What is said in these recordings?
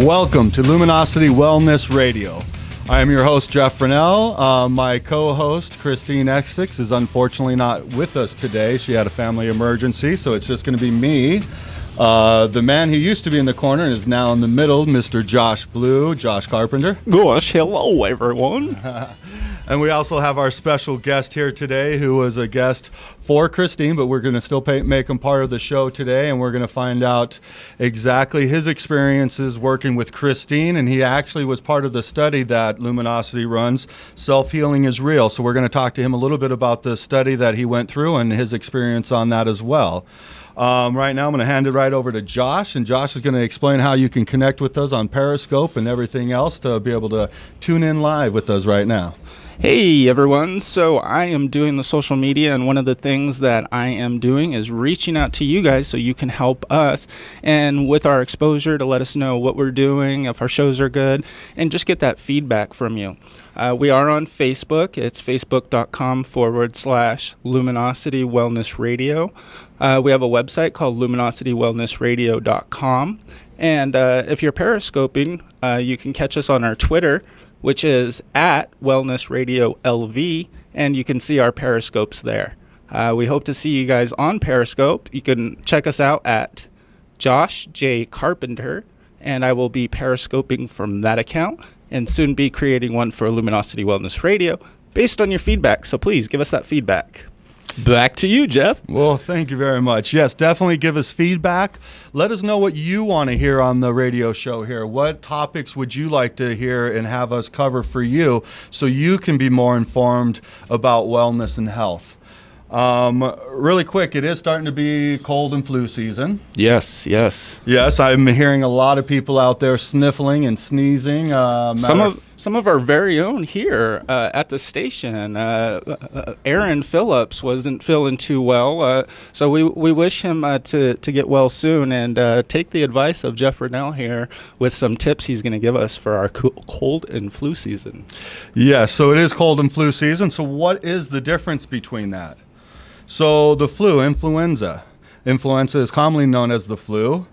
Welcome to Luminosity Wellness Radio. I am your host, Jeff Brunell. My co-host, Christine Essex, is unfortunately not with us today. She had a family emergency, so it's just going to be me. The man who used to be in the corner and is now in the middle, Mr. Josh Blue, Josh Carpenter. Gosh, hello everyone. And we also have our special guest here today, who was a guest for Christine, but we're going to still make him part of the show today, and we're going to find out exactly his experiences working with Christine, and he actually was part of the study that Luminosity runs, Self-Healing is Real. So we're going to talk to him a little bit about the study that he went through and his experience on that as well. Right now, I'm going to hand it right over to Josh, and Josh is going to explain how you can connect with us on Periscope and everything else to be able to tune in live with us right now. Hey everyone, so I am doing the social media, and one of the things that I am doing is reaching out to you guys so you can help us and with our exposure to let us know what we're doing, if our shows are good, and just get that feedback from you. We are on Facebook. It's facebook.com/Luminosity Wellness Radio. We have a website called luminositywellnessradio.com, and if you're periscoping, you can catch us on our Twitter, which is at Wellness Radio LV, and you can see our periscopes there. We hope to see you guys on Periscope. You can check us out at Josh J. Carpenter, and I will be periscoping from that account and soon be creating one for Luminosity Wellness Radio based on your feedback. So please give us that feedback. Back to you, Jeff. Well, thank you very much. Yes, definitely give us feedback. Let us know what you want to hear on the radio show here. What topics would you like to hear and have us cover for you so you can be more informed about wellness and health? Really quick, it is starting to be cold and flu season. Yes. Yes, I'm hearing a lot of people out there sniffling and sneezing. Some of our very own here at the station. Aaron Phillips wasn't feeling too well, so we wish him to get well soon, and take the advice of Jeff Brunell here with some tips he's going to give us for our cold and flu season. Yes, so it is cold and flu season. So what is the difference between that? So the flu, influenza is commonly known as the flu,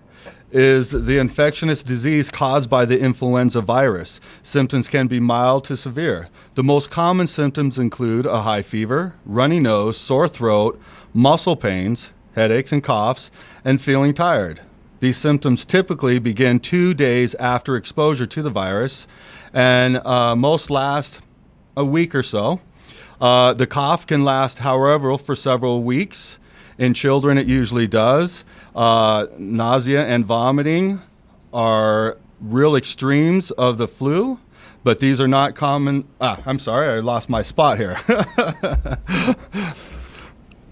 is the infectious disease caused by the influenza virus. Symptoms can be mild to severe. The most common symptoms include a high fever, runny nose, sore throat, muscle pains, headaches and coughs, and feeling tired. These symptoms typically begin 2 days after exposure to the virus, and most last a week or so. The cough can last, however, for several weeks. In children, it usually does. Nausea and vomiting are real extremes of the flu, but these are not common. I'm sorry, I lost my spot here.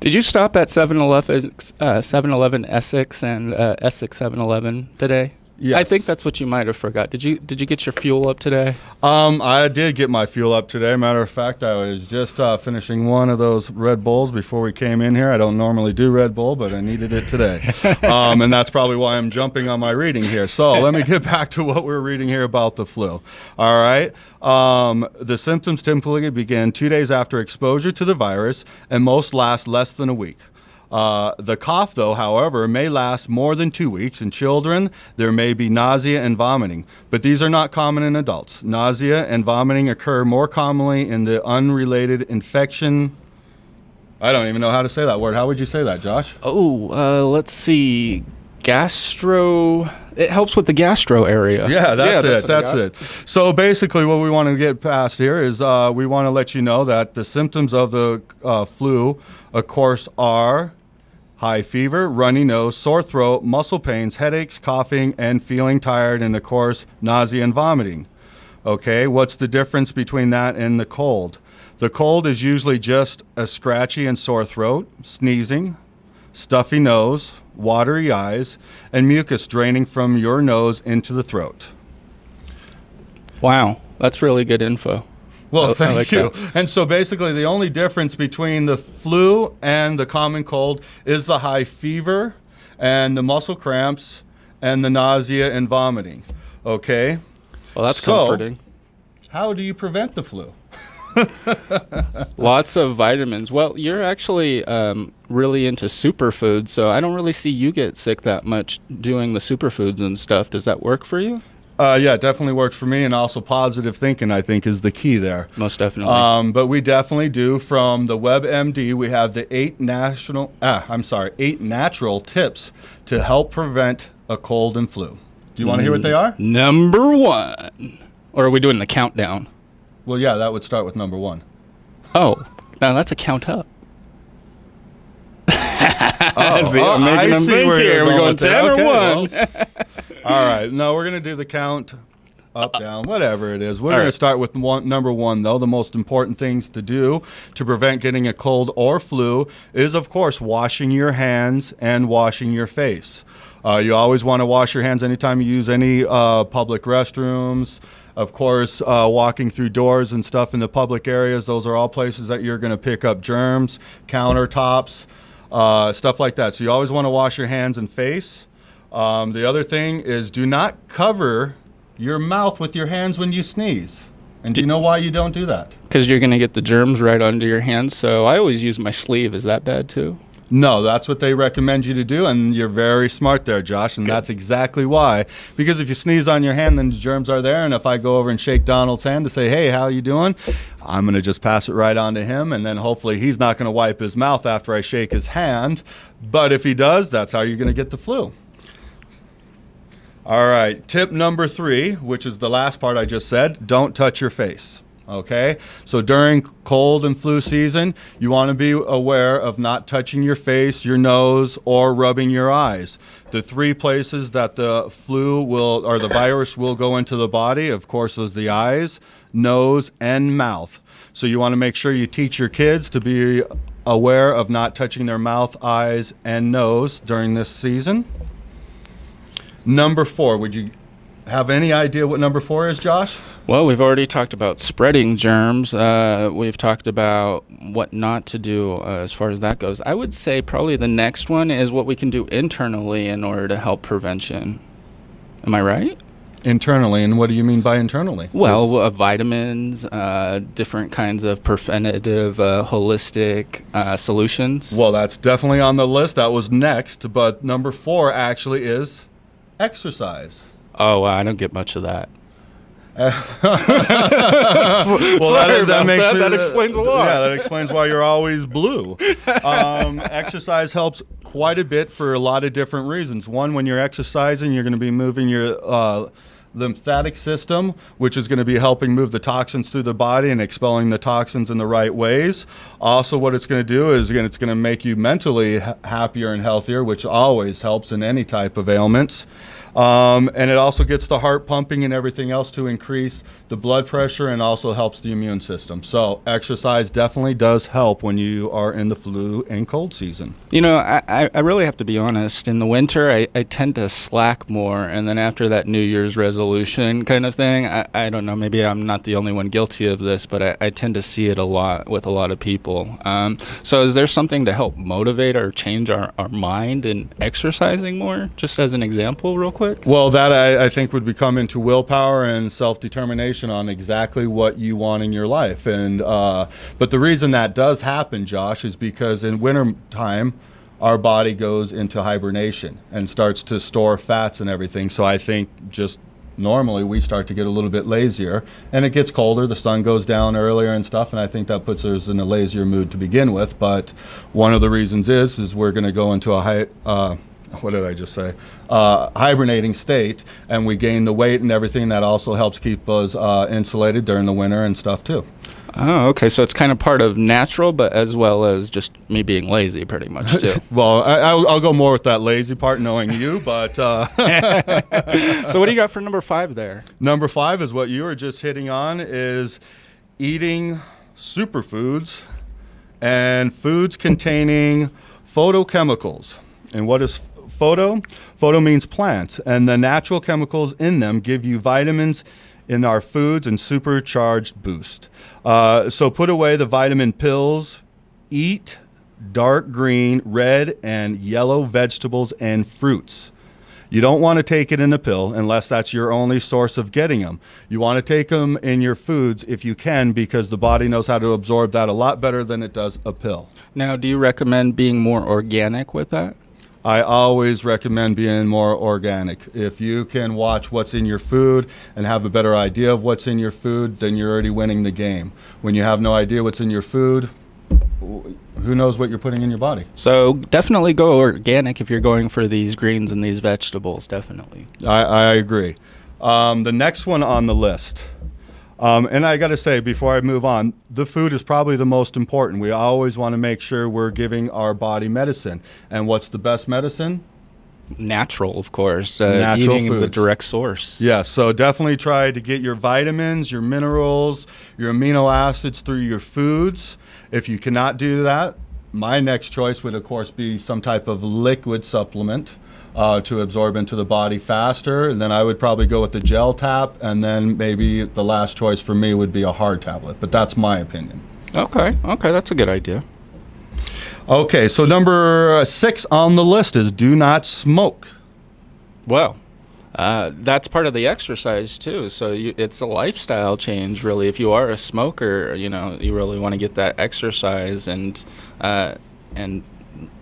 Did you stop at 7-Eleven Essex and Essex 7-Eleven today? Yes. I think that's what you might have forgot. Did you get your fuel up today? I did get my fuel up today. Matter of fact, I was just finishing one of those Red Bulls before we came in here. I don't normally do Red Bull, but I needed it today. And that's probably why I'm jumping on my reading here. So let me get back to what we're reading here about the flu. All right. The symptoms typically begin 2 days after exposure to the virus, and most last less than a week. The cough, though, however, may last more than 2 weeks. In children, there may be nausea and vomiting, but these are not common in adults. Nausea and vomiting occur more commonly in the unrelated infection. I don't even know how to say that word. How would you say that, Josh? Let's see. Gastro. It helps with the gastro area. Yeah, that's it. So basically what we want to get past here is we want to let you know that the symptoms of the flu, of course, are high fever, runny nose, sore throat, muscle pains, headaches, coughing, and feeling tired, and of course, nausea and vomiting. Okay, what's the difference between that and the cold? The cold is usually just a scratchy and sore throat, sneezing, stuffy nose, watery eyes, and mucus draining from your nose into the throat. Wow, that's really good info. Well, thank you. And so basically the only difference between the flu and the common cold is the high fever and the muscle cramps and the nausea and vomiting. Okay? Well, that's comforting. How do you prevent the flu? Lots of vitamins. Well, you're actually really into superfoods, so I don't really see you get sick that much doing the superfoods and stuff. Does that work for you? Yeah, it definitely works for me, and also positive thinking, I think, is the key there. Most definitely. But we definitely do. From the WebMD, we have the eight natural tips to help prevent a cold and flu. Do you want to hear what they are? Number 1. Or are we doing the countdown? Well, yeah, that would start with number 1. Oh, now that's a count up. I'm making them think here. We're going 10 or 1. Well, all right. No, we're going to do the count up, down, whatever it is. We're going to start with number 1, though. The most important things to do to prevent getting a cold or flu is, of course, washing your hands and washing your face. You always want to wash your hands anytime you use any public restrooms. Of course, walking through doors and stuff in the public areas, those are all places that you're going to pick up germs, countertops, stuff like that. So you always want to wash your hands and face. The other thing is, do not cover your mouth with your hands when you sneeze. And do you know why you don't do that? Because you're going to get the germs right under your hands. So I always use my sleeve. Is that bad too? No, that's what they recommend you to do, and you're very smart there, Josh, and that's exactly why. Because if you sneeze on your hand, then the germs are there, and if I go over and shake Donald's hand to say, hey, how you doing? I'm going to just pass it right on to him, and then hopefully he's not going to wipe his mouth after I shake his hand. But if he does, that's how you're going to get the flu. All right, tip number 3, which is the last part I just said, don't touch your face. Okay, so during cold and flu season, you want to be aware of not touching your face, your nose, or rubbing your eyes. The 3 places that the flu will, or the virus will go into the body, of course, is the eyes, nose, and mouth. So you want to make sure you teach your kids to be aware of not touching their mouth, eyes, and nose during this season. Number 4, would you have any idea what number 4 is, Josh? Well, we've already talked about spreading germs. We've talked about what not to do as far as that goes. I would say probably the next one is what we can do internally in order to help prevention. Am I right? Internally, and what do you mean by internally? Well, vitamins, different kinds of preventative, holistic solutions. Well, that's definitely on the list. That was next, but number 4 actually is exercise. Oh, wow, I don't get much of that. Well, Sorry that explains a lot. Yeah, that explains why you're always blue. Exercise helps quite a bit for a lot of different reasons. One, when you're exercising, you're going to be moving your lymphatic system, which is going to be helping move the toxins through the body and expelling the toxins in the right ways. Also, what it's going to do is, again, it's going to make you mentally happier and healthier, which always helps in any type of ailments. And it also gets the heart pumping and everything else to increase the blood pressure, and also helps the immune system. So exercise definitely does help when you are in the flu and cold season. You know, I really have to be honest. In the winter, I tend to slack more. And then after that New Year's resolution kind of thing, I don't know, maybe I'm not the only one guilty of this, but I tend to see it a lot with a lot of people. So is there something to help motivate or change our mind in exercising more, just as an example real quick? Well, that I think would become into willpower and self-determination on exactly what you want in your life. And but the reason that does happen, Josh, is because in winter time, our body goes into hibernation and starts to store fats and everything. So I think just normally we start to get a little bit lazier, and it gets colder, the sun goes down earlier and stuff, and I think that puts us in a lazier mood to begin with. But one of the reasons is we're going to go into a hibernating state, and we gain the weight and everything. That also helps keep us insulated during the winter and stuff too. Oh, okay. So it's kind of part of natural, but as well as just me being lazy, pretty much too. Well, I'll go more with that lazy part, knowing you. But so what do you got for number 5 there? Number 5 is what you were just hitting on: is eating superfoods and foods containing phytochemicals. And what is photo? Photo means plants, and the natural chemicals in them give you vitamins in our foods and supercharged boost. So put away the vitamin pills. Eat dark green, red, and yellow vegetables and fruits. You don't want to take it in a pill unless that's your only source of getting them. You want to take them in your foods if you can, because the body knows how to absorb that a lot better than it does a pill. Now, do you recommend being more organic with that? I always recommend being more organic. If you can watch what's in your food and have a better idea of what's in your food, then you're already winning the game. When you have no idea what's in your food, who knows what you're putting in your body? So definitely go organic if you're going for these greens and these vegetables, definitely. I agree. The next one on the list, and I got to say, before I move on, the food is probably the most important. We always want to make sure we're giving our body medicine. And what's the best medicine? Natural, of course. Natural eating the foods. direct source. Yeah, so definitely try to get your vitamins, your minerals, your amino acids through your foods. If you cannot do that, my next choice would, of course, be some type of liquid supplement to absorb into the body faster. And then I would probably go with the gel tap, and then maybe the last choice for me would be a hard tablet. But that's my opinion. Okay, that's a good idea. Okay, so number 6 on the list is do not smoke. Well, that's part of the exercise too. So it's a lifestyle change, really. If you are a smoker, you really want to get that exercise and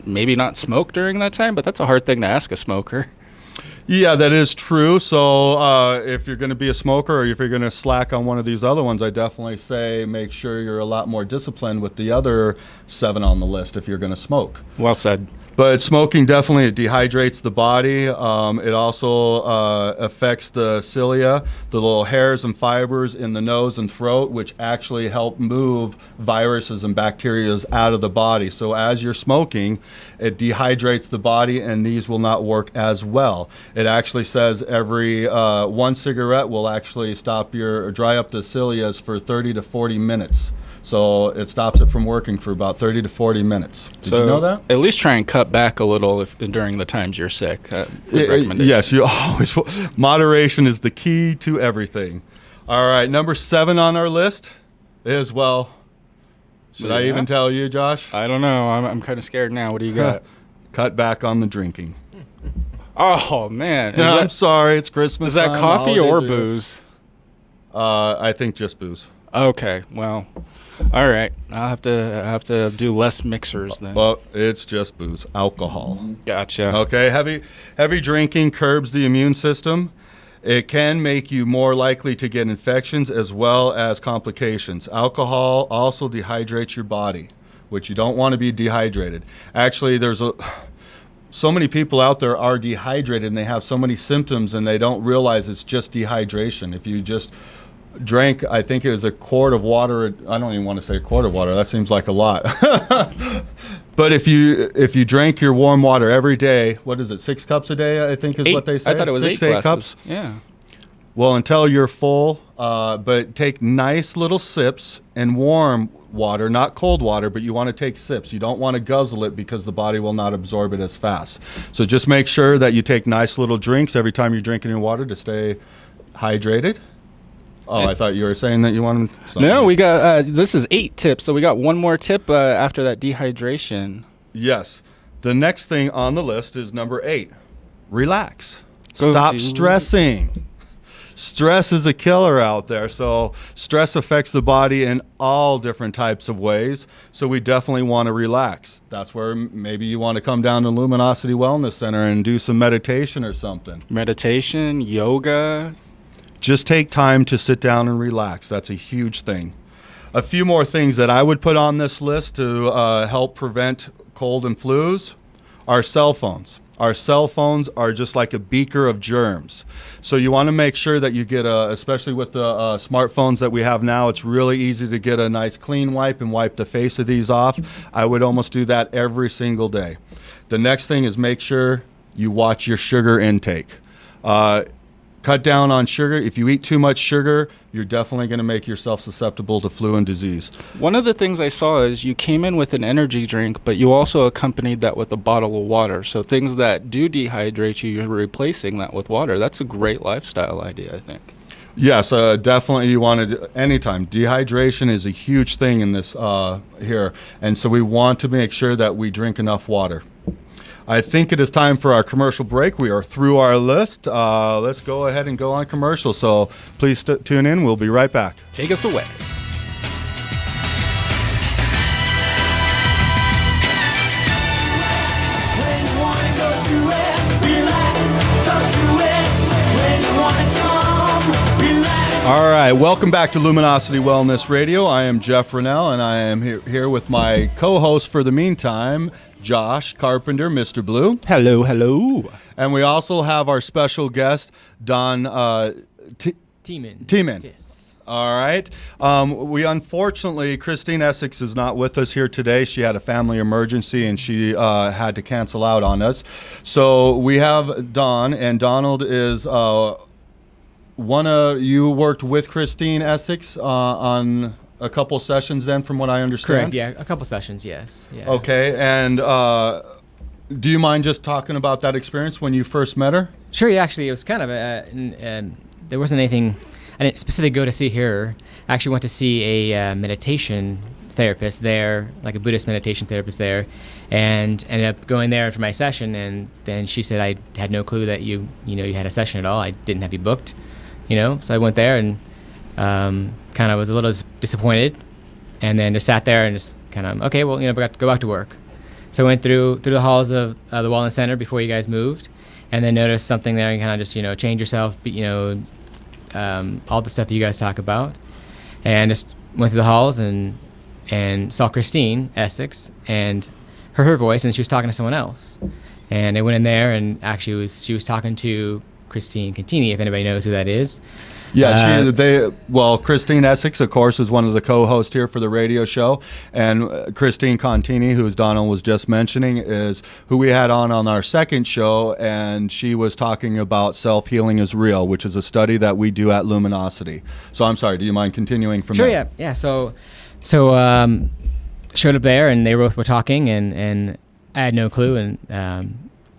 maybe not smoke during that time. But that's a hard thing to ask a smoker. Yeah, that is true. So if you're going to be a smoker or if you're going to slack on one of these other ones, I definitely say make sure you're a lot more disciplined with the other 7 on the list if you're going to smoke. Well said. But smoking definitely, it dehydrates the body. It also affects the cilia, the little hairs and fibers in the nose and throat, which actually help move viruses and bacteria out of the body. So as you're smoking, it dehydrates the body, and these will not work as well. It actually says every 1 cigarette will actually dry up the cilias for 30 to 40 minutes. So it stops it from working for about 30 to 40 minutes. Did you know that? At least try and cut back a little during the times you're sick. Good recommendation. Yes, you always. Moderation is the key to everything. All right, number 7 on our list is, should I even tell you, Josh? I don't know. I'm kind of scared now. What do you got? Cut back on the drinking. Oh, man. I'm sorry, it's Christmas Is that time, coffee or holidays are- booze? I think just booze. Okay, well, all right. I'll have to do less mixers then. Well, it's just booze, alcohol. Gotcha. Okay, heavy drinking curbs the immune system. It can make you more likely to get infections as well as complications. Alcohol also dehydrates your body, which you don't want to be dehydrated. Actually, so many people out there are dehydrated and they have so many symptoms and they don't realize it's just dehydration. If you just drank, I think it was a quart of water. I don't even want to say a quart of water. That seems like a lot. But if you drank your warm water every day, what is it, 6 cups a day, I think is 8, what they say? I thought it was 6, 8 cups? Yeah. Well, until you're full, but take nice little sips and warm water, not cold water, but you want to take sips. You don't want to guzzle it because the body will not absorb it as fast. So just make sure that you take nice little drinks every time you're drinking your water to stay hydrated. Oh, I thought you were saying that you wanted something. No, we got, this is 8 tips, so we got one more tip after that dehydration. Yes. The next thing on the list is number 8. Relax. Go Stop do- stressing. Stress is a killer out there. So stress affects the body in all different types of ways. So we definitely want to relax. That's where maybe you want to come down to Luminosity Wellness Center and do some meditation or something. Meditation, yoga. Just take time to sit down and relax. That's a huge thing. A few more things that I would put on this list to help prevent cold and flus are cell phones. Our cell phones are just like a beaker of germs. So you want to make sure that you get especially with the smartphones that we have now, it's really easy to get a nice clean wipe and wipe the face of these off. I would almost do that every single day. The next thing is make sure you watch your sugar intake. Cut down on sugar. If you eat too much sugar, you're definitely going to make yourself susceptible to flu and disease. One of the things I saw is you came in with an energy drink, but you also accompanied that with a bottle of water. So things that do dehydrate you, you're replacing that with water. That's a great lifestyle idea, I think. Yes, definitely you want to, anytime. Dehydration is a huge thing in this here. And so we want to make sure that we drink enough water. I think it is time for our commercial break. We are through our list. Let's go ahead and go on commercial. So please tune in. We'll be right back. Take us away. When you wanna go All right, welcome back to Luminosity Wellness Radio. I am Jeff Rennell, and I am here with my co-host for the meantime, Josh Carpenter, Mr. Blue. Hello, hello. And we also have our special guest, Don Tiemann. Yes. All right. We unfortunately, Christine Essex is not with us here today. She had a family emergency and she had to cancel out on us. So we have Don, and Donald is you worked with Christine Essex on a couple sessions then, from what I understand? Correct, yeah, a couple sessions, yes. Yeah. Okay, and do you mind just talking about that experience when you first met her? Sure, yeah, actually, it was kind of there wasn't anything, I didn't specifically go to see her. I actually went to see a meditation therapist there, like a Buddhist meditation therapist there, and ended up going there for my session, and then she said I had no clue that you had a session at all. I didn't have you booked, so I went there and kind of was a little disappointed, and then just sat there and just kind of, okay, well, got to go back to work. So I went through the halls of the Wellness Center before you guys moved, and then noticed something there and kind of just, change yourself, all the stuff you guys talk about, and just went through the halls and saw Christine Essex and heard her voice, and she was talking to someone else. And I went in there, and actually she was talking to Christine Contini, if anybody knows who that is. Yeah, Christine Essex, of course, is one of the co-hosts here for the radio show, and Christine Contini, who Donald was just mentioning, is who we had on our second show, and she was talking about self-healing is real, which is a study that we do at Luminosity. So I'm sorry, do you mind continuing from there? Sure, yeah. So showed up there, and they both were talking, and I had no clue, and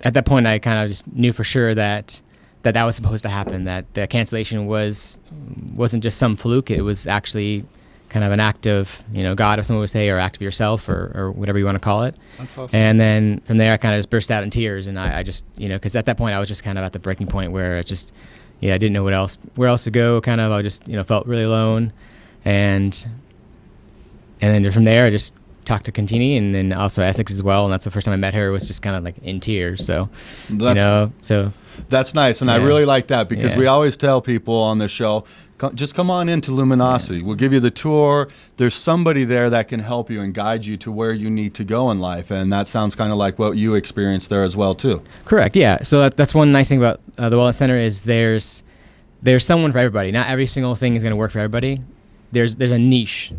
at that point I kind of just knew for sure that was supposed to happen, that the cancellation wasn't just some fluke. It was actually kind of an act of, God, if someone would say, or act of yourself, or whatever you want to call it. That's awesome. And then from there I kind of just burst out in tears, and I just, because at that point I was just kind of at the breaking point where it just, I didn't know where else to go, kind of. I just, felt really alone, and then from there I just talked to Contini, and then also Essex as well, and that's the first time I met her. Was just kind of like in tears. So that's nice, and I really like that, because we always tell people on this show, just come on into Luminosity. We'll give you the tour. There's somebody there that can help you and guide you to where you need to go in life, and that sounds kind of like what you experienced there as well too. Correct. Yeah. So that's one nice thing about the Wellness Center is there's someone for everybody. Not every single thing is going to work for everybody. There's a niche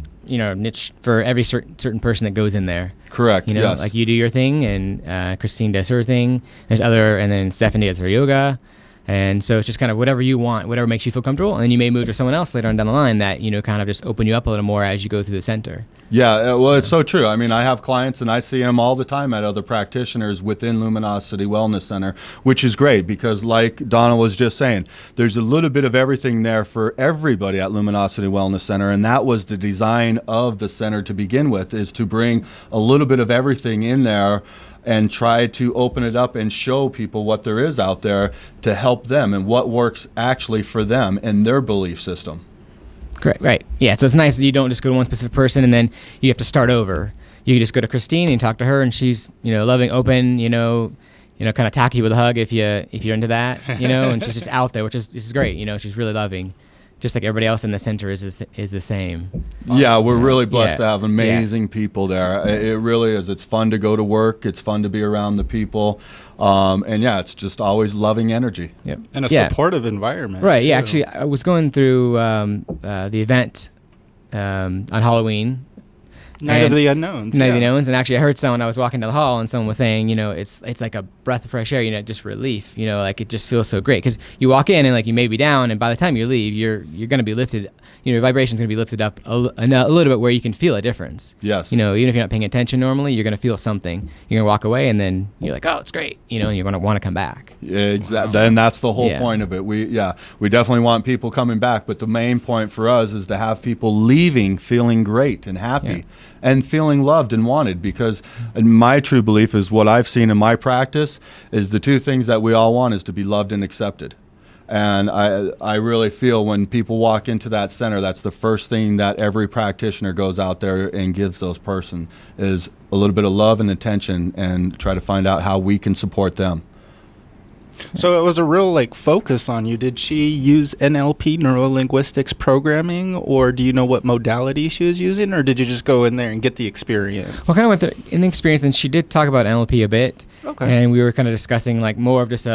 for every certain person that goes in there. Correct. Yes. Like you do your thing, and Christine does her thing. And then Stephanie does her yoga. And so it's just kind of whatever you want, whatever makes you feel comfortable. And then you may move to someone else later on down the line that, kind of just open you up a little more as you go through the center. Yeah, well, it's so true. I mean, I have clients, and I see them all the time at other practitioners within Luminosity Wellness Center, which is great, because like Donna was just saying, there's a little bit of everything there for everybody at Luminosity Wellness Center, and that was the design of the center to begin with, is to bring a little bit of everything in there and try to open it up and show people what there is out there to help them and what works actually for them and their belief system. Correct. Right. Yeah. So it's nice that you don't just go to one specific person and then you have to start over. You can just go to Christine and talk to her, and she's, loving, open, kind of tacky with a hug if you're into that, and she's just out there, which is great. She's really loving. Just like everybody else in the center is the same. Yeah, we're really blessed to have amazing people there. It really is. It's fun to go to work. It's fun to be around the people. And it's just always loving energy. Yep. And a supportive environment. Right, too. yeah. Actually, I was going through the event on Halloween. Night of the Unknowns. Night of the Unknowns. And actually, I heard someone, I was walking down the hall, and someone was saying, it's like a breath of fresh air, just relief, like it just feels so great. Because you walk in and like you may be down, and by the time you leave, you're going to be lifted, your vibration's going to be lifted up a little bit where you can feel a difference. Yes. Even if you're not paying attention normally, you're going to feel something. You're going to walk away, and then you're like, oh, it's great, and you're going to want to come back. Yeah, exactly. And that's the whole point of it. We definitely want people coming back, but the main point for us is to have people leaving feeling great and happy and feeling loved and wanted, because my true belief is what I've seen in my practice is the two things that we all want is to be loved and accepted. And I really feel when people walk into that center, that's the first thing that every practitioner goes out there and gives those person is a little bit of love and attention, and try to find out how we can support them. So it was a real like focus on you. Did she use NLP, neuro linguistics programming, or do you know what modality she was using, or did you just go in there and get the experience? Well, kind of went in the experience, and she did talk about NLP a bit. Okay. And we were kind of discussing like more of just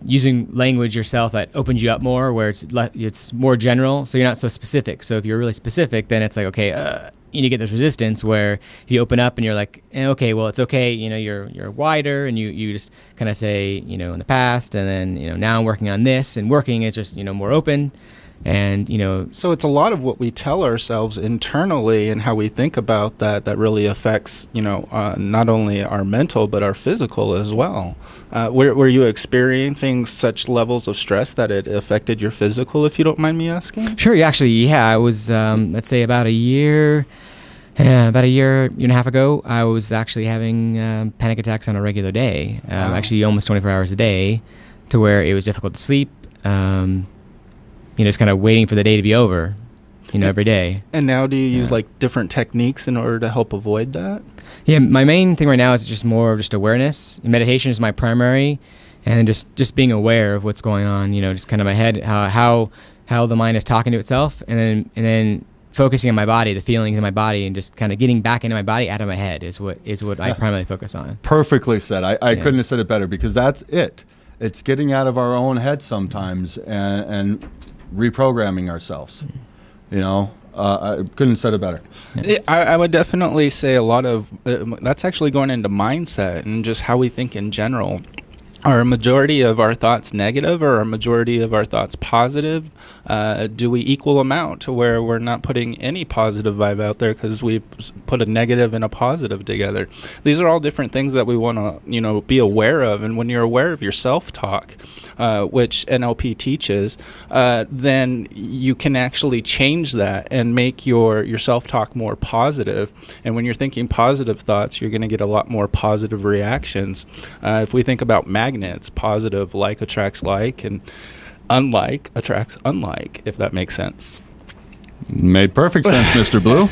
using language yourself that opens you up more, where it's more general, so you're not so specific. So if you're really specific, then it's like, okay, you need to get this resistance, where if you open up and you're like, okay, well, it's okay, you're wider, and you just kind of say, in the past, and then, now I'm working on this, and working is just, more open. And, So it's a lot of what we tell ourselves internally and how we think about that really affects, not only our mental, but our physical as well. Were you experiencing such levels of stress that it affected your physical, if you don't mind me asking? Sure. I was, let's say about a year and a half ago, I was actually having panic attacks on a regular day, Wow. actually almost 24 hours a day, to where it was difficult to sleep. Just kind of waiting for the day to be over, every day. And now do you use like different techniques in order to help avoid that? Yeah, my main thing right now is just more of just awareness. Meditation is my primary, and just being aware of what's going on, just kind of my head, how the mind is talking to itself, and then focusing on my body, the feelings in my body, and just kind of getting back into my body, out of my head is what I primarily focus on. Perfectly said. I couldn't have said it better, because that's it. It's getting out of our own head sometimes and reprogramming ourselves. I couldn't have said it better. I would definitely say a lot of that's actually going into mindset and just how we think in general. Are a majority of our thoughts negative, or are a majority of our thoughts positive? Do we equal amount to where we're not putting any positive vibe out there because we put a negative and a positive together? These are all different things that we want to, be aware of. And when you're aware of your self-talk, which NLP teaches, then you can actually change that and make your self-talk more positive. And when you're thinking positive thoughts, you're going to get a lot more positive reactions. If we think about magnets, positive like attracts like, and unlike attracts unlike, if that makes sense. Made perfect sense, Mr. Blue.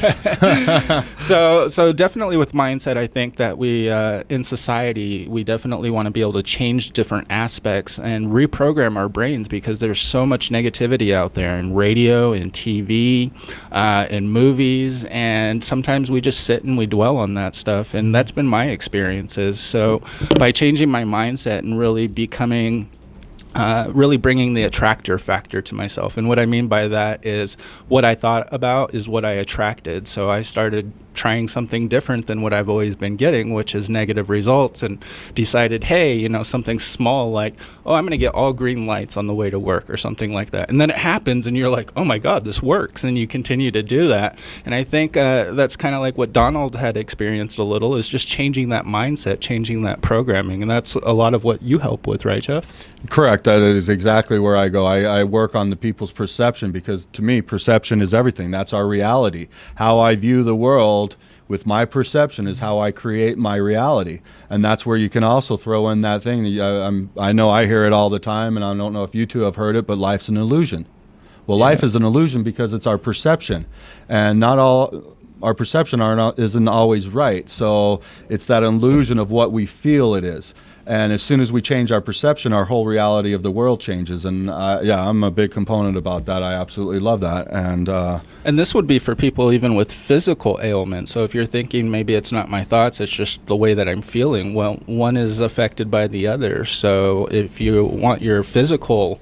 So definitely with mindset, I think that we in society, we definitely want to be able to change different aspects and reprogram our brains, because there's so much negativity out there in radio, in TV, in movies, and sometimes we just sit and we dwell on that stuff, and that's been my experiences. So by changing my mindset and really becoming really bringing the attractor factor to myself. And what I mean by that is what I thought about is what I attracted. So I started trying something different than what I've always been getting, which is negative results, and decided, hey, something small like, oh, I'm going to get all green lights on the way to work or something like that. And then it happens and you're like, oh my God, this works. And you continue to do that. And I think that's kind of like what Donald had experienced a little, is just changing that mindset, changing that programming. And that's a lot of what you help with, right, Jeff? Correct. That is exactly where I go. I work on the people's perception, because to me, perception is everything. That's our reality. How I view the world with my perception is how I create my reality. And that's where you can also throw in that thing. I know I hear it all the time, and I don't know if you two have heard it, but life's an illusion. Well, life is an illusion because it's our perception. And not all our perception isn't always right. So it's that illusion of what we feel it is. And as soon as we change our perception, our whole reality of the world changes. And I'm a big component about that. I absolutely love that. And this would be for people even with physical ailments. So if you're thinking maybe it's not my thoughts, it's just the way that I'm feeling, well, one is affected by the other. So if you want your physical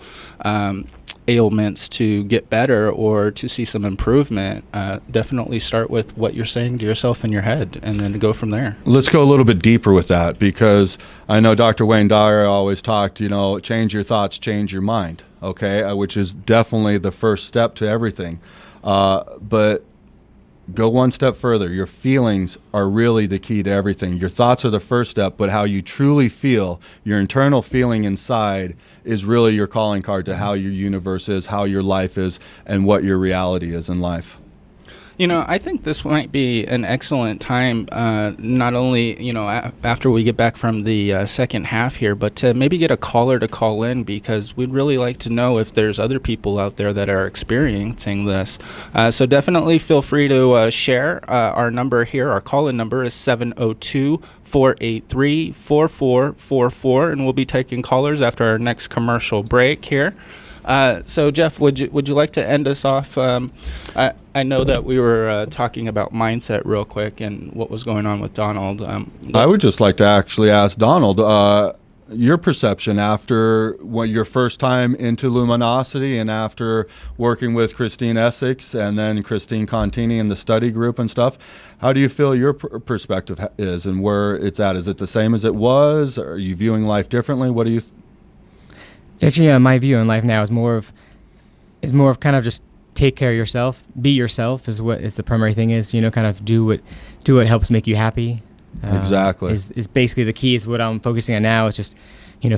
ailments to get better or to see some improvement, definitely start with what you're saying to yourself in your head, and then go from there. Let's go a little bit deeper with that, because I know Dr. Wayne Dyer always talked, change your thoughts, change your mind, okay, which is definitely the first step to everything. But go one step further. Your feelings are really the key to everything. Your thoughts are the first step, but how you truly feel, your internal feeling inside, is really your calling card to how your universe is, how your life is, and what your reality is in life. I think this might be an excellent time, not only, after we get back from the second half here, but to maybe get a caller to call in, because we'd really like to know if there's other people out there that are experiencing this. So definitely feel free to share. Our number here, our call-in number is 702-483-4444, and we'll be taking callers after our next commercial break here. So Jeff, would you like to end us off? I know that we were talking about mindset real quick and what was going on with Donald. I would just like to actually ask Donald, your perception after your first time into Luminosity and after working with Christine Essex and then Christine Contini in the study group and stuff. How do you feel your perspective is and where it's at? Is it the same as it was? Are you viewing life differently? What do you? Actually, my view on life now is more of kind of just take care of yourself, be yourself is what is the primary thing is, kind of do what helps make you happy. Exactly. Is basically the key is what I'm focusing on now. It's just,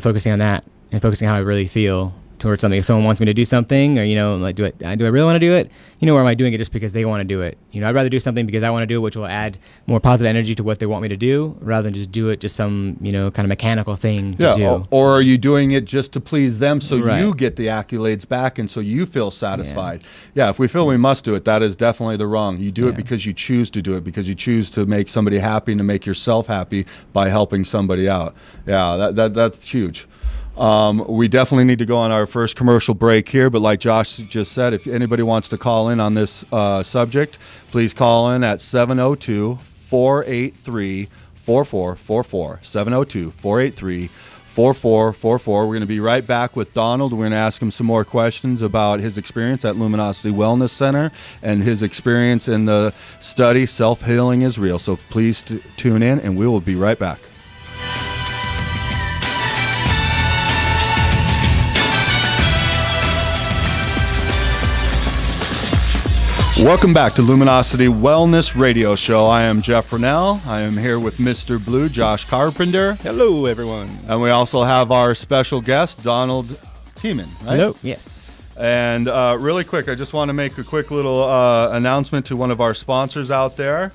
focusing on that and focusing on how I really feel towards something. If someone wants me to do something, or, like, do I really want to do it? Or am I doing it just because they want to do it? I'd rather do something because I want to do it, which will add more positive energy to what they want me to do, rather than just do it just some, kind of mechanical thing to do. Or are you doing it just to please them so Right. you get the accolades back and so you feel satisfied? Yeah, if we feel we must do it, that is definitely the wrong. You do it because you choose to do it, because you choose to make somebody happy and to make yourself happy by helping somebody out. Yeah, that's huge. We definitely need to go on our first commercial break here, but like Josh just said, if anybody wants to call in on this subject, please call in at 702-483-4444, 702-483-4444. We're going to be right back with Donald. We're going to ask him some more questions about his experience at Luminosity Wellness Center and his experience in the study Self-Healing is Real. So please tune in, and we will be right back. Welcome back to Luminosity Wellness Radio Show. I am Jeff Rennell. I am here with Mr. Blue, Josh Carpenter. Hello, everyone. And we also have our special guest, Donald Tiemann. Right? Hello. Yes. And really quick, I just want to make a quick little announcement to one of our sponsors out there.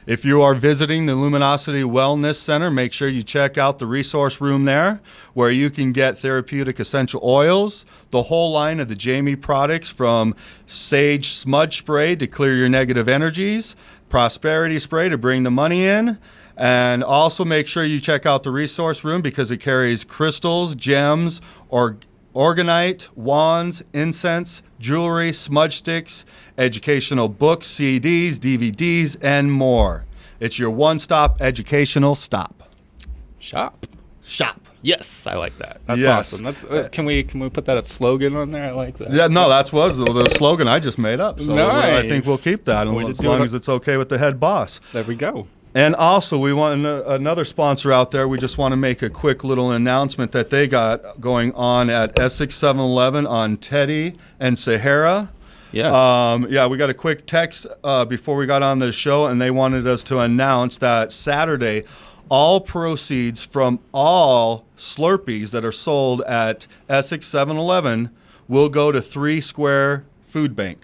If you are visiting the Luminosity Wellness Center, make sure you check out the resource room there, where you can get therapeutic essential oils, the whole line of the Jamie products, from sage smudge spray to clear your negative energies, prosperity spray to bring the money in, and also make sure you check out the resource room because it carries crystals, gems, organite, wands, incense, jewelry, smudge sticks, educational books, CDs, DVDs, and more. It's your one-stop educational stop. Shop. Yes, I like that. That's yes. awesome. That's can we put that as slogan on there? I like that. Yeah, no, that was the slogan I just made up. So nice. I think we'll keep that as long as it's okay with the head boss. There we go. And also, we want another sponsor out there. We just want to make a quick little announcement that they got going on at Essex 7-Eleven on Teddy and Sahara. Yes. We got a quick text before we got on the show, and they wanted us to announce that Saturday, all proceeds from all Slurpees that are sold at Essex 7-Eleven will go to 3 Square Food Bank.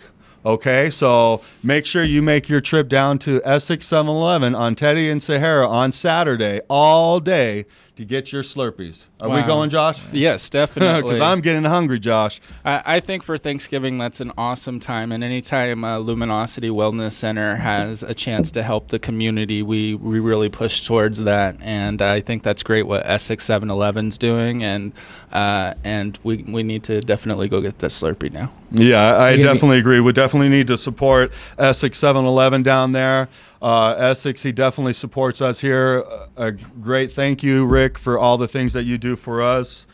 Okay, so make sure you make your trip down to Essex 7-Eleven on Teddy and Sahara on Saturday all day to get your Slurpees. Are we going, Josh? Yes, definitely. Because I'm getting hungry, Josh. I think for Thanksgiving, that's an awesome time. And anytime Luminosity Wellness Center has a chance to help the community, we really push towards that. And I think that's great what Essex 7-Eleven's doing. And we need to definitely go get the Slurpee now. Yeah, I definitely agree. We definitely need to support Essex 7-Eleven down there. Essex, he definitely supports us here. A great thank you, Rick, for all the things that you do for us.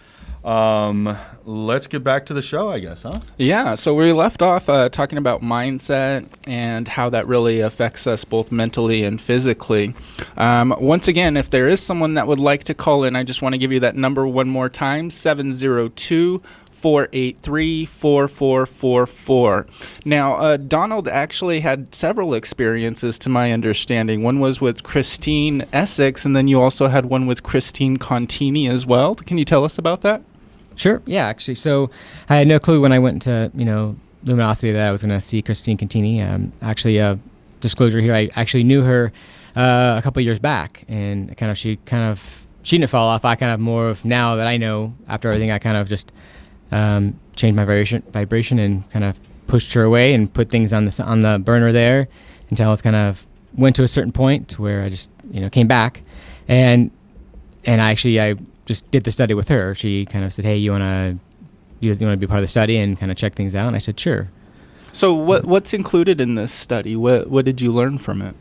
Let's get back to the show, I guess, huh? Yeah, so we left off talking about mindset and how that really affects us both mentally and physically. Once again, if there is someone that would like to call in, I just want to give you that number one more time, 702-483-4444. Now, Donald actually had several experiences, to my understanding. One was with Christine Essex, and then you also had one with Christine Contini as well. Can you tell us about that? Sure. Yeah, actually. So I had no clue when I went to, Luminosity that I was going to see Christine Contini. Actually, disclosure here, I actually knew her a couple of years back, and she didn't fall off. I kind of more of, now that I know after everything, I kind of just changed my vibration and kind of pushed her away and put things on the burner there until I was kind of went to a certain point where I just came back, and I just did the study with her. She kind of said, "Hey, you want to be part of the study and kind of check things out?" And I said, "Sure." So what's included in this study? What did you learn from it?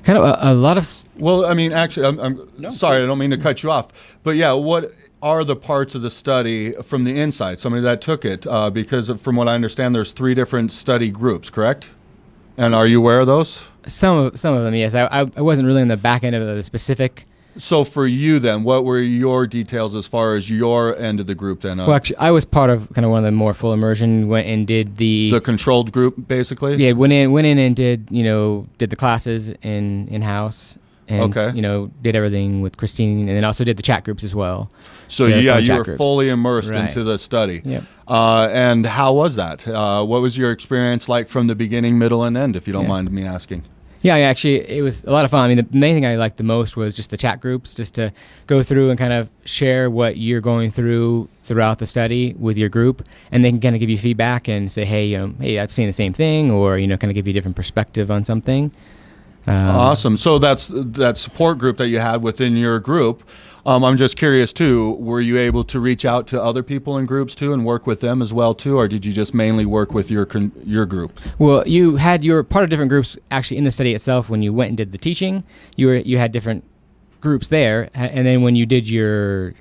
Kind of a lot of. Well, I mean, actually, I'm No, sorry, please. I don't mean to cut you off, but yeah, what are the parts of the study from the inside? Somebody that took it, because from what I understand, there's 3 different study groups, correct? And are you aware of those? Some of them, yes. I wasn't really in the back end of the specific. So for you then, what were your details as far as your end of the group then? Well, actually, I was part of kind of one of the more full immersion. Went and did the controlled group, basically? Yeah, went in and did the classes in house, and Okay. did everything with Christine, and then also did the chat groups as well. So Yeah, yeah, fun you chat were groups. fully immersed Right. into the study. Yep. And how was that? What was your experience like from the beginning, middle, and end, if you don't mind me asking? Yeah, actually, it was a lot of fun. I mean, the main thing I liked the most was just the chat groups, just to go through and kind of share what you're going through throughout the study with your group, and they can kind of give you feedback and say, hey, I've seen the same thing, or kind of give you a different perspective on something. Awesome. So that's that support group that you had within your group. I'm just curious too, were you able to reach out to other people in groups too and work with them as well too, or did you just mainly work with your group? Well, you were part of different groups actually in the study itself. When you went and did the teaching, you had different groups there, and then when you did your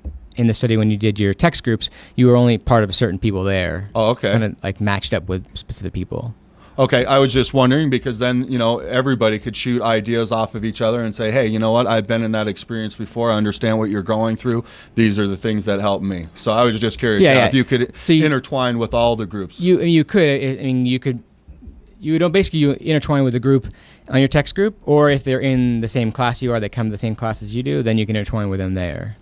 text groups, you were only part of certain people there. Oh, okay. Kind of like matched up with specific people. Okay, I was just wondering because then, everybody could shoot ideas off of each other and say, hey, you know what, I've been in that experience before. I understand what you're going through. These are the things that help me. So I was just curious if you could intertwine with all the groups. You could. I mean, you intertwine with the group on your text group, or if they're in the same class you are, they come to the same class as you do, then you can intertwine with them there.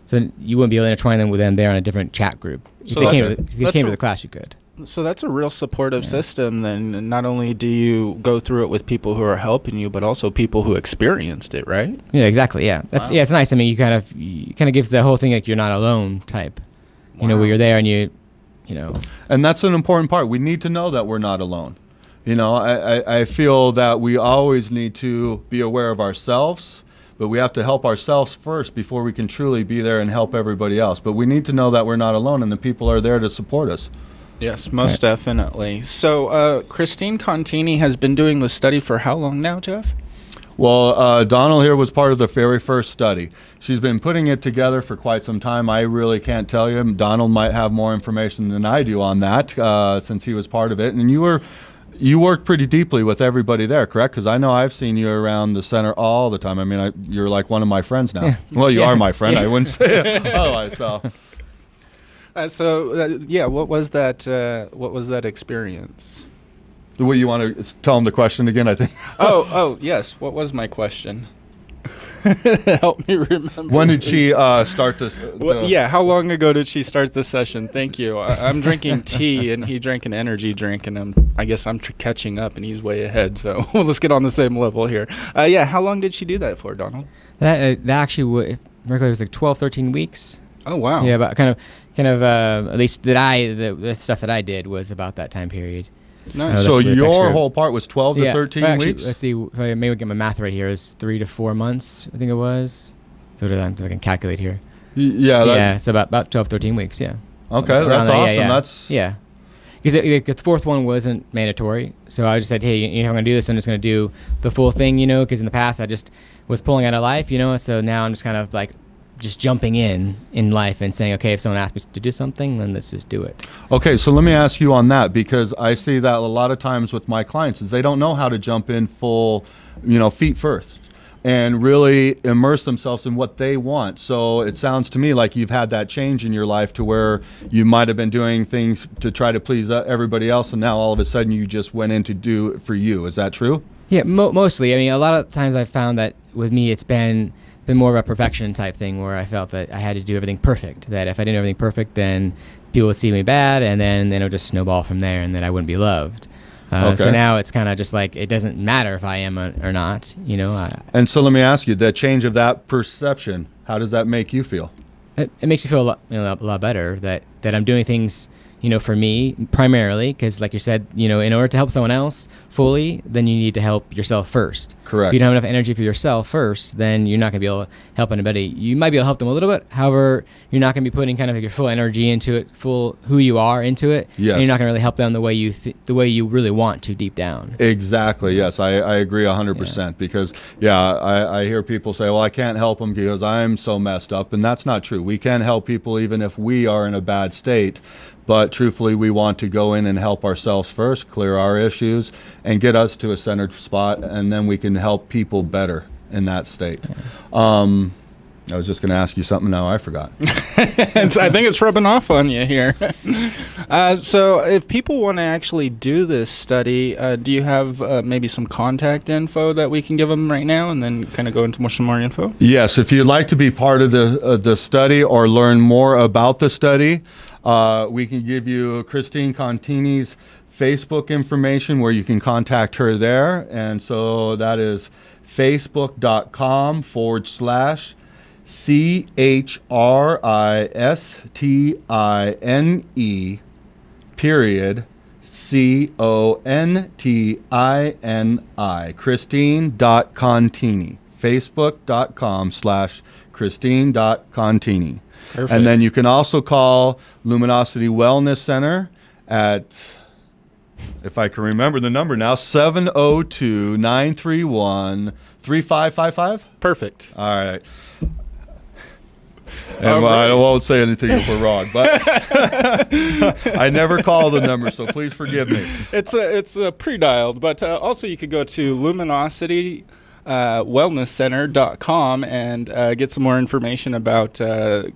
So you wouldn't be able to intertwine them with them there on a different chat group. If they came to the class, you could. So that's a real supportive system then. Not only do you go through it with people who are helping you, but also people who experienced it, right? Yeah, exactly. Yeah, it's nice. I mean, you kind of gives the whole thing like you're not alone type. Where you're there and you know. And that's an important part. We need to know that we're not alone. I feel that we always need to be aware of ourselves, but we have to help ourselves first before we can truly be there and help everybody else. But we need to know that we're not alone and the people are there to support us. Yes, most definitely. So Christine Contini has been doing the study for how long now, Jeff? Well, Donald here was part of the very first study. She's been putting it together for quite some time. I really can't tell you. Donald might have more information than I do on that since he was part of it. And you worked pretty deeply with everybody there, correct? Because I know I've seen you around the center all the time. I mean, you're like one of my friends now. Yeah. Well, you are my friend. I wouldn't say it otherwise. So. What was that? What was that experience? Well, you want to tell him the question again? I think. oh, yes. What was my question? Help me remember. When did she start this? How long ago did she start the session? Thank you. I'm drinking tea, and he drank an energy drink, and I guess I'm catching up, and he's way ahead. So let's get on the same level here. How long did she do that for, Donald? That actually was like 12, 13 weeks. Oh wow. Yeah, but kind of at least the stuff that I did was about that time period. Nice. So your whole part was 12 to 13 actually, weeks? Let's see, if I maybe get my math right here, it's 3 to 4 months, I think it was. So I can calculate here. Yeah. So about 12, 13 weeks, yeah. Okay, that's awesome. Yeah. Because the fourth one wasn't mandatory. So I just said, hey, I'm going to do this. I'm just going to do the full thing, because in the past I just was pulling out of life, So now I'm just kind of like just jumping in life and saying, okay, if someone asks me to do something, then let's just do it. Okay, so let me ask you on that, because I see that a lot of times with my clients is they don't know how to jump in full, feet first and really immerse themselves in what they want. So it sounds to me like you've had that change in your life to where you might have been doing things to try to please everybody else, and now all of a sudden you just went in to do it for you. Is that true? Yeah, mostly. I mean, a lot of times I've found that with me it's been more of a perfection type thing where I felt that I had to do everything perfect, that if I didn't do everything perfect, then people would see me bad, and then it'll just snowball from there, and then I wouldn't be loved. Okay. So now it's kind of just like it doesn't matter if I am or not. And so let me ask you, the change of that perception, how does that make you feel? It makes me feel a lot better that I'm doing things, for me primarily, because like you said, in order to help someone else fully, then you need to help yourself first. Correct. If you don't have enough energy for yourself first, then you're not going to be able to help anybody. You might be able to help them a little bit. However, you're not going to be putting kind of your full energy into it, full who you are into it. Yes. And you're not going to really help them the way you really want to deep down. Exactly. Yes, I agree 100%. Because I hear people say, well, I can't help them because I'm so messed up, and that's not true. We can help people even if we are in a bad state. But truthfully, we want to go in and help ourselves first, clear our issues, and get us to a centered spot, and then we can help people better in that state. I was just going to ask you something, now I forgot. I think it's rubbing off on you here. So if people want to actually do this study, do you have maybe some contact info that we can give them right now, and then kind of go into some more info? Yes, if you'd like to be part of the study or learn more about the study, we can give you Christine Contini's Facebook information where you can contact her there. And so that is facebook.com/CHRISTINE period CONTINI, Christine.Contini, facebook.com/Christine.Contini. Perfect. And then you can also call Luminosity Wellness Center at, if I can remember the number now, 702-931-3555. Perfect. All right. And I won't say anything if we're wrong, but I never call the number, so please forgive me. It's pre-dialed, but also you could go to Luminosity wellnesscenter.com and get some more information about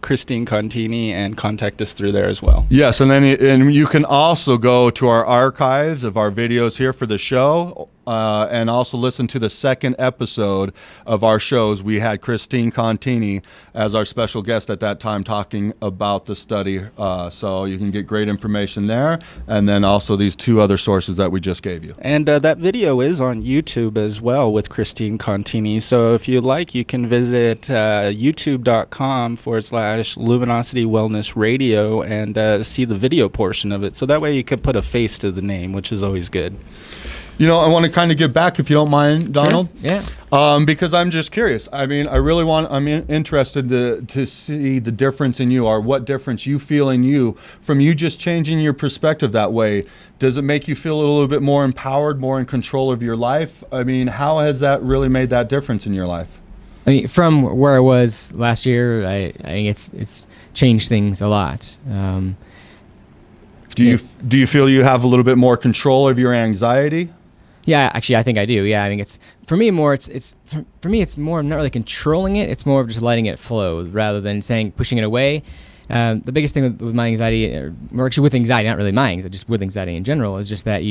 Christine Contini and contact us through there as well. Yes, and you can also go to our archives of our videos here for the show, and also listen to the second episode of our shows. We had Christine Contini as our special guest at that time talking about the study, so you can get great information there, and then also these two other sources that we just gave you. And that video is on YouTube as well with Christine Contini, so if you'd like, you can visit youtube.com/Luminosity Wellness Radio and see the video portion of it, so that way you could put a face to the name, which is always good. I want to kind of get back, if you don't mind, Donald. Sure. Yeah. Because I'm just curious. I'm interested to see the difference in you, or what difference you feel in you from you just changing your perspective that way. Does it make you feel a little bit more empowered, more in control of your life? I mean, how has that really made that difference in your life? I mean, from where I was last year, I think it's changed things a lot. Do you feel you have a little bit more control of your anxiety? Yeah, actually, I think I do. Yeah, I think it's for me more. It's more not really controlling it. It's more of just letting it flow rather than pushing it away. The biggest thing with my anxiety, or actually with anxiety, not really my anxiety, just with anxiety in general, is just that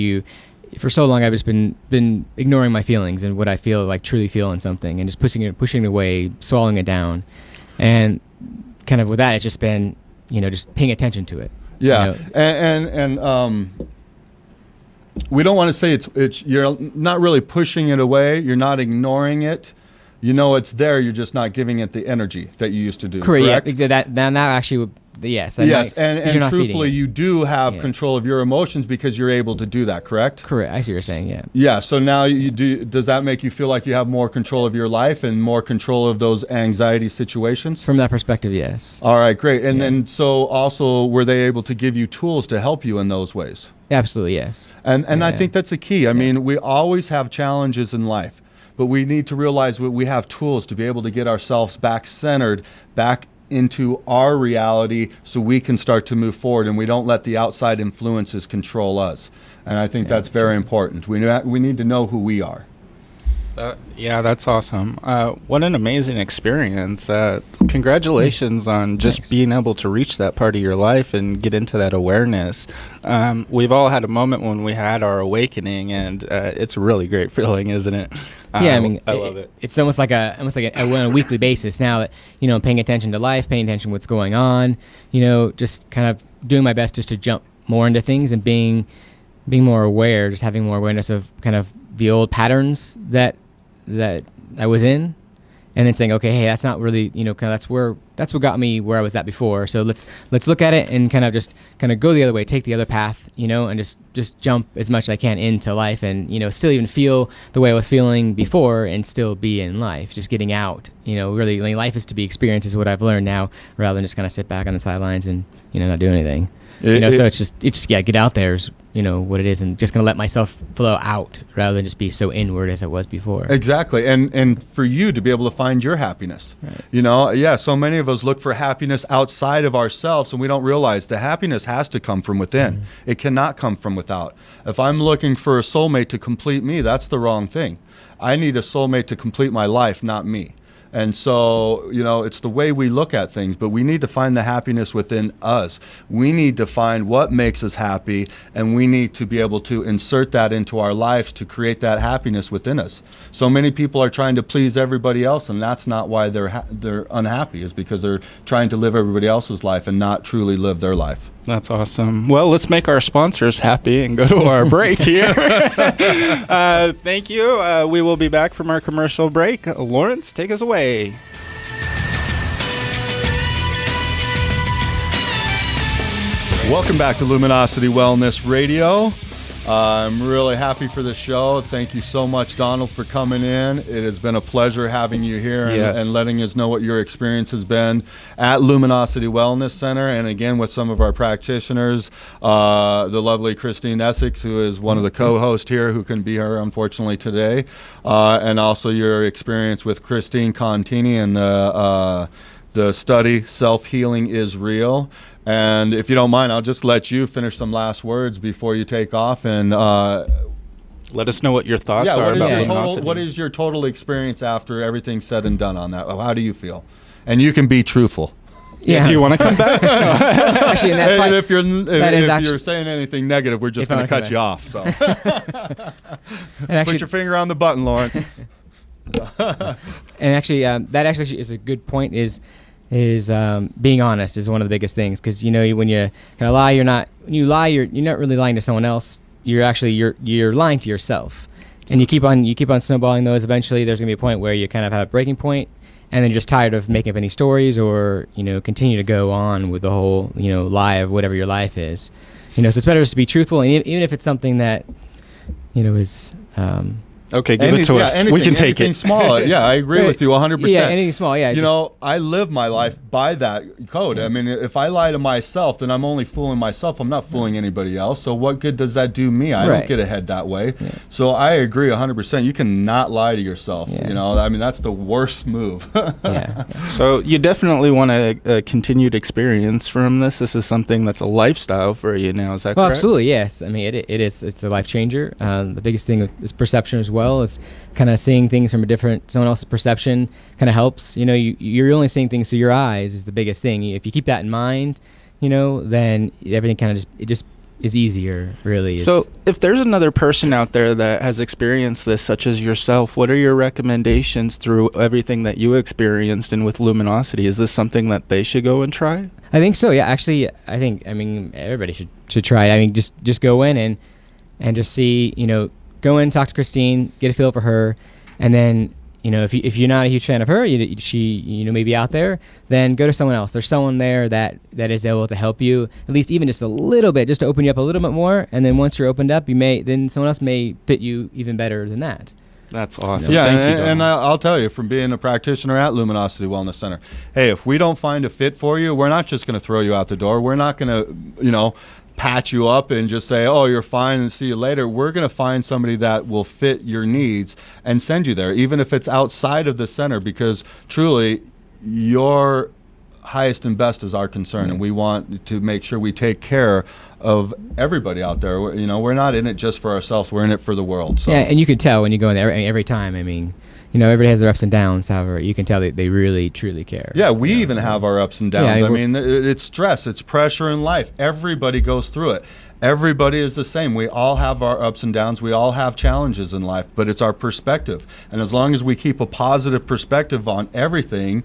for so long I've just been ignoring my feelings and what I truly feel in something, and just pushing it away, swallowing it down, and kind of with that, it's just been just paying attention to it. Yeah, and we don't want to say it's you're not really pushing it away. You're not ignoring it. It's there. You're just not giving it the energy that you used to do. Correct. Yeah, that actually would. Yes. Yes, and truthfully, you do have control of your emotions because you're able to do that. Correct. Correct. I see what you're saying. Yeah. Yeah. So now you do. Does that make you feel like you have more control of your life and more control of those anxiety situations? From that perspective, yes. All right. Great. And then so also, were they able to give you tools to help you in those ways? Absolutely, yes. And I think that's the key. I mean, we always have challenges in life, but we need to realize that we have tools to be able to get ourselves back centered, back into our reality, so we can start to move forward and we don't let the outside influences control us. And I think that's very important. We need to know who we are. That's awesome. What an amazing experience. Congratulations on just being able to reach that part of your life and get into that awareness. We've all had a moment when we had our awakening, and it's a really great feeling, isn't it? Yeah, I mean, I love it. It's almost like on a weekly basis now that, I'm paying attention to life, paying attention to what's going on, just kind of doing my best just to jump more into things and being being more aware, just having more awareness of kind of the old patterns that I was in, and then saying, okay, hey, that's not really, kind of that's what got me where I was at before. So let's look at it and kind of go the other way, take the other path, and just jump as much as I can into life, and still even feel the way I was feeling before, and still be in life, just getting out. Really, life is to be experienced is what I've learned now, rather than just kind of sit back on the sidelines and not do anything. So it's just get out there is what it is, and just gonna let myself flow out rather than just be so inward as it was before. Exactly, and for you to be able to find your happiness, right. So many of us look for happiness outside of ourselves, and we don't realize the happiness has to come from within. Mm-hmm. It cannot come from without. If I'm looking for a soulmate to complete me, that's the wrong thing. I need a soulmate to complete my life, not me. And so, it's the way we look at things, but we need to find the happiness within us. We need to find what makes us happy, and we need to be able to insert that into our lives to create that happiness within us. So many people are trying to please everybody else, and that's not why they're unhappy, is because they're trying to live everybody else's life and not truly live their life. That's awesome. Well, let's make our sponsors happy and go to our break here. Thank you. We will be back from our commercial break. Lawrence, take us away. Welcome back to Luminosity Wellness Radio. I'm really happy for the show. Thank you so much, Donald, for coming in. It has been a pleasure having you here and letting us know what your experience has been at Luminosity Wellness Center. And again, with some of our practitioners, the lovely Christine Essex, who is one of the co-hosts here, who couldn't be here, unfortunately, today. And also your experience with Christine Contini and the study, Self-Healing is Real. And if you don't mind, I'll just let you finish some last words before you take off, and let us know what your thoughts are about Luminosity. What is your total experience after everything's said and done on that? How do you feel? And you can be truthful. Yeah. Do you want to come back? Actually, and that's if you're saying anything negative, we're just going to cut you off. So put your finger on the button, Lawrence. And actually, that actually is a good point. Is being honest is one of the biggest things, because when you kind of lie, you're not really lying to someone else. You're lying to yourself, and you keep on snowballing those. Eventually, there's gonna be a point where you kind of have a breaking point, and then you're just tired of making up any stories, or continue to go on with the whole lie of whatever your life is. So it's better just to be truthful, and even if it's something that is. Okay, give it to us. We can take anything it. Small. Yeah, I agree with you 100%. Yeah, anything small. Yeah. I live my life by that code. I mean, if I lie to myself, then I'm only fooling myself. I'm not fooling anybody else. So what good does that do me? I don't get ahead that way. Yeah. So I agree 100%. You cannot lie to yourself. Yeah. I mean, that's the worst move. Yeah. So you definitely want a continued experience from this. This is something that's a lifestyle for you now. Is that correct? Absolutely, yes. I mean, it is. It's a life changer. The biggest thing is perception as well. Is kind of seeing things from someone else's perception kind of helps. You're only seeing things through your eyes is the biggest thing. If you keep that in mind, then everything kind of just is easier, really. So if there's another person out there that has experienced this, such as yourself, what are your recommendations through everything that you experienced and with Luminosity? Is this something that they should go and try? I think so, yeah. Actually, I mean, everybody should try it. I mean, just go in and just see, go in, talk to Christine, get a feel for her, and then if you're not a huge fan of her, she may be out there, then go to someone else. There's someone there that is able to help you, at least even just a little bit, just to open you up a little bit more. And then once you're opened up, then someone else may fit you even better than that. That's awesome. Yeah, Thank you, and I'll tell you, from being a practitioner at Luminosity Wellness Center, hey, if we don't find a fit for you, we're not just going to throw you out the door. We're not going to, patch you up and just say, oh, you're fine and see you later. We're going to find somebody that will fit your needs and send you there, even if it's outside of the center, because truly your highest and best is our concern, and we want to make sure we take care of everybody out there. We're not in it just for ourselves. We're in it for the world. So. Yeah, and you can tell when you go in there every time. I mean, everybody has their ups and downs. However, you can tell that they really, truly care. Yeah, we even have our ups and downs. Yeah, I mean, it's stress, it's pressure in life. Everybody goes through it. Everybody is the same. We all have our ups and downs. We all have challenges in life, but it's our perspective. And as long as we keep a positive perspective on everything,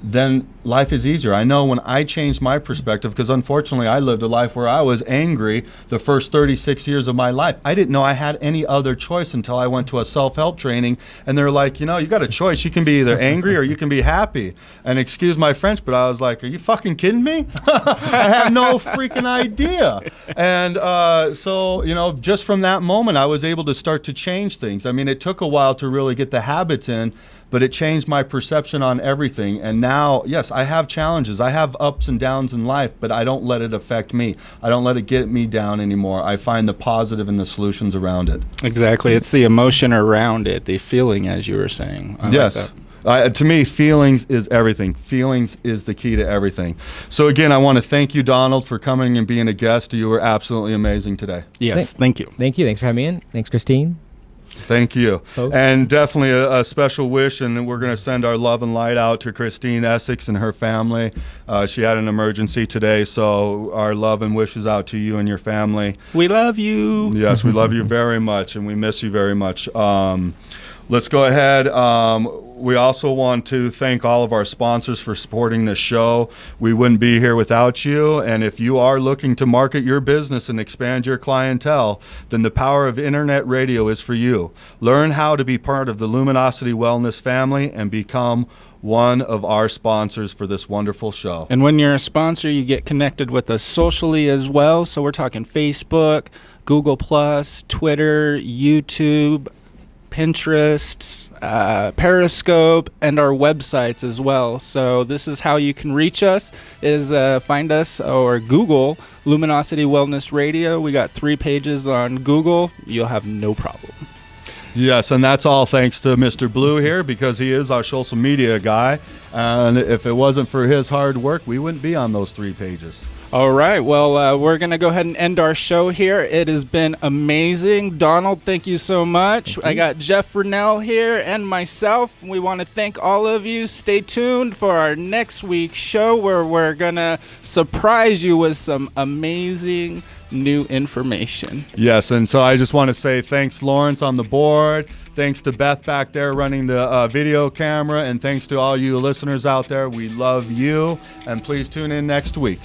then life is easier. I know when I changed my perspective, because unfortunately I lived a life where I was angry the first 36 years of my life. I didn't know I had any other choice until I went to a self-help training, and they're like, you got a choice. You can be either angry or you can be happy. And excuse my French, but I was like, are you fucking kidding me? I had no freaking idea. And so, just from that moment, I was able to start to change things. I mean, it took a while to really get the habits in, but it changed my perception on everything. And now, yes, I have challenges. I have ups and downs in life, but I don't let it affect me. I don't let it get me down anymore. I find the positive and the solutions around it. Exactly. It's the emotion around it, the feeling, as you were saying. I yes. like that. To me, feelings is everything. Feelings is the key to everything. So again, I want to thank you, Donald, for coming and being a guest. You were absolutely amazing today. Yes, thank you. Thank you. Thanks for having me in. Thanks, Christine. Thank you. Oh. And definitely a special wish, and we're going to send our love and light out to Christine Essex and her family. She had an emergency today, so our love and wishes out to you and your family. We love you. Yes, we love you very much, and we miss you very much. Let's go ahead. We also want to thank all of our sponsors for supporting this show. We wouldn't be here without you. And if you are looking to market your business and expand your clientele, then the power of internet radio is for you. Learn how to be part of the Luminosity Wellness family and become one of our sponsors for this wonderful show. And when you're a sponsor, you get connected with us socially as well. So we're talking Facebook, Google+, Twitter, YouTube, Pinterest, Periscope, and our websites as well. So this is how you can reach us, is find us or Google Luminosity Wellness Radio. We got 3 pages on Google. You'll have no problem. Yes, and that's all thanks to Mr. Blue here, because he is our social media guy. And if it wasn't for his hard work, we wouldn't be on those 3 pages. All right. Well, we're going to go ahead and end our show here. It has been amazing. Donald, thank you so much. I got Jeff Rennell here and myself. We want to thank all of you. Stay tuned for our next week's show, where we're going to surprise you with some amazing new information. Yes, and so I just want to say thanks, Lawrence, on the board. Thanks to Beth back there running the video camera. And thanks to all you listeners out there. We love you. And please tune in next week.